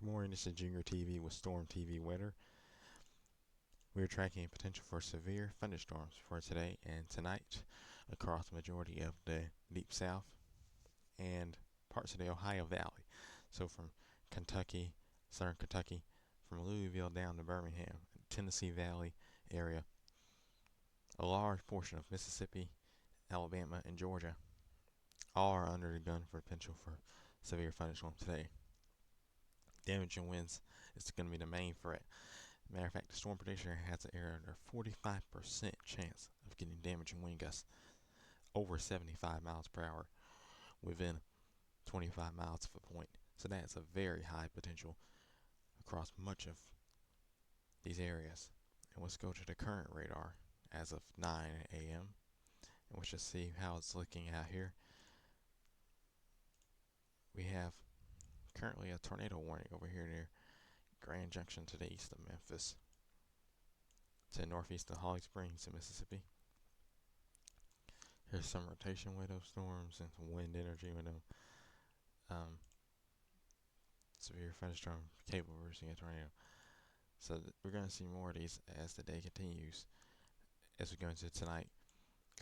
Good morning, this is Junior TV with Storm TV weather. We are tracking potential for severe thunderstorms for today and tonight across the majority of the deep south and parts of the Ohio Valley. So from Kentucky, southern Kentucky, from Louisville down to Birmingham, Tennessee Valley area, a large portion of Mississippi, Alabama, and Georgia all are under the gun for potential for severe thunderstorms today. Damaging winds is going to be the main threat. Matter of fact, the storm prediction has an error under 45% chance of getting damaging wind gusts over 75 miles per hour within 25 miles of a point. So that's a very high potential across much of these areas. And let's go to the current radar as of 9 a.m. and let's just see how it's looking out here. We have currently a tornado warning over here near Grand Junction to the east of Memphis, to the northeast of Holly Springs in Mississippi. Here's some rotation with those storms and some wind energy with them. Severe thunderstorm capable of reaching a tornado. So we're going to see more of these as the day continues. As we go into tonight,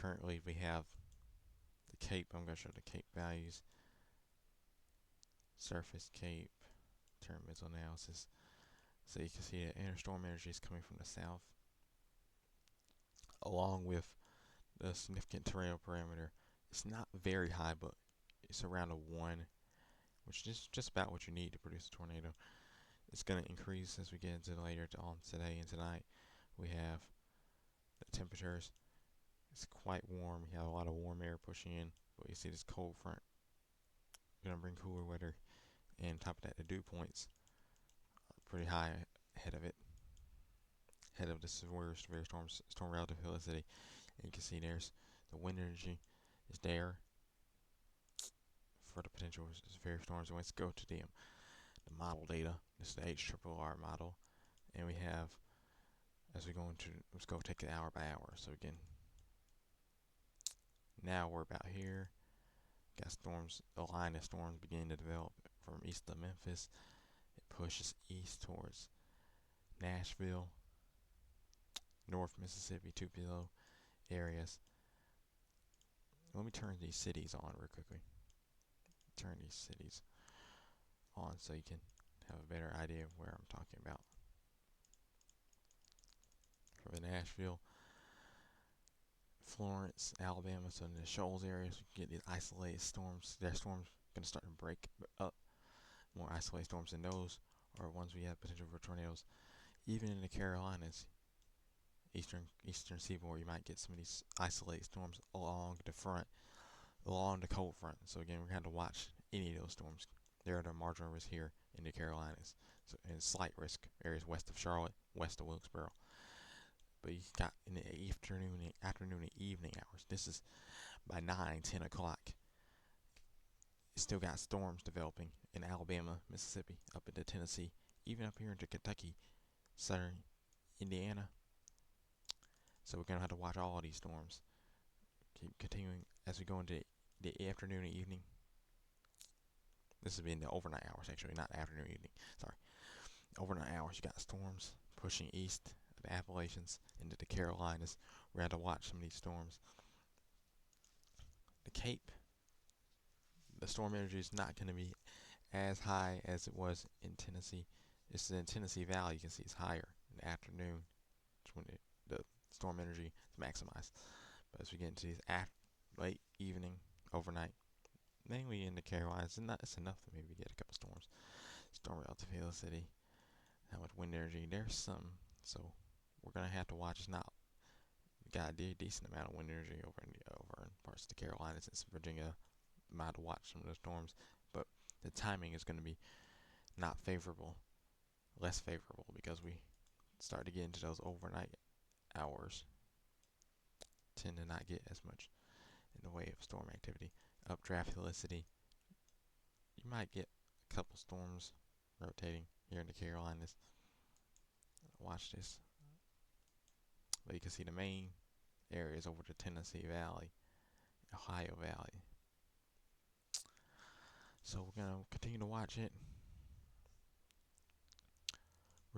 currently we have the Cape. I'm going to show the Cape values. Surface Cape, turn missile analysis. So you can see that inner storm energy is coming from the south, along with the significant terrain parameter. It's not very high, but it's around a 1, which is just about what you need to produce a tornado. It's going to increase as we get into later on today and tonight. We have the temperatures. It's quite warm. We have a lot of warm air pushing in, but you see this cold front going to bring cooler weather. And on top of that, the dew points are pretty high ahead of it, ahead of the severe storm relative helicity. And you can see there's the wind energy is there for the potential severe storms. And let's go to the model data. This is the HRRR model, and we have, as we go into, let's go take it hour by hour. So again, now we're about here. Got storms, a line of storms beginning to develop from east of Memphis. It pushes east towards Nashville, North Mississippi, Tupelo areas. Let me turn these cities on real quickly. Turn these cities on so you can have a better idea of where I'm talking about. For the Nashville, Florence, Alabama, so in the Shoals areas, we get these isolated storms. Their storms going to start to break up. More isolated storms, and those are ones we have potential for tornadoes. Even in the Carolinas, eastern seaboard, you might get some of these isolated storms along the front, along the cold front. So again, we're going to have to watch any of those storms. There are the marginal risks here in the Carolinas, so, and slight risk areas west of Charlotte, west of Wilkesboro. But you got in the afternoon and evening hours. This is by 9, 10 o'clock. You still got storms developing in Alabama, Mississippi, up into Tennessee, even up here into Kentucky, southern Indiana. So we're going to have to watch all of these storms. Keep continuing as we go into the afternoon and evening. This has been the overnight hours, actually, not afternoon, evening. Sorry. Overnight hours, you got storms pushing east of the Appalachians into the Carolinas. We're going to watch some of these storms. The Cape, the storm energy is not going to be as high as it was in Tennessee. It's in Tennessee Valley. You can see it's higher in the afternoon, when the storm energy is maximized. But as we get into these late evening, overnight, mainly in the Carolinas, it's enough to maybe get a couple storms. Storm relative helicity, how much wind energy? There's some, so we're gonna have to watch. It's not, we got a decent amount of wind energy over in parts of the Carolinas and Virginia. Might to watch some of the storms, but the timing is going to be not favorable, less favorable, because we start to get into those overnight hours. Tend to not get as much in the way of storm activity. Updraft helicity, you might get a couple storms rotating here in the Carolinas. Watch this. But you can see the main areas over the Tennessee Valley, Ohio Valley. So we're going to continue to watch it.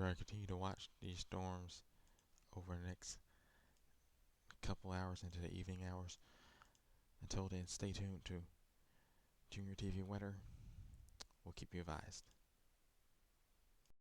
We're going to continue to watch these storms over the next couple hours into the evening hours. Until then, stay tuned to Junior TV Weather. We'll keep you advised.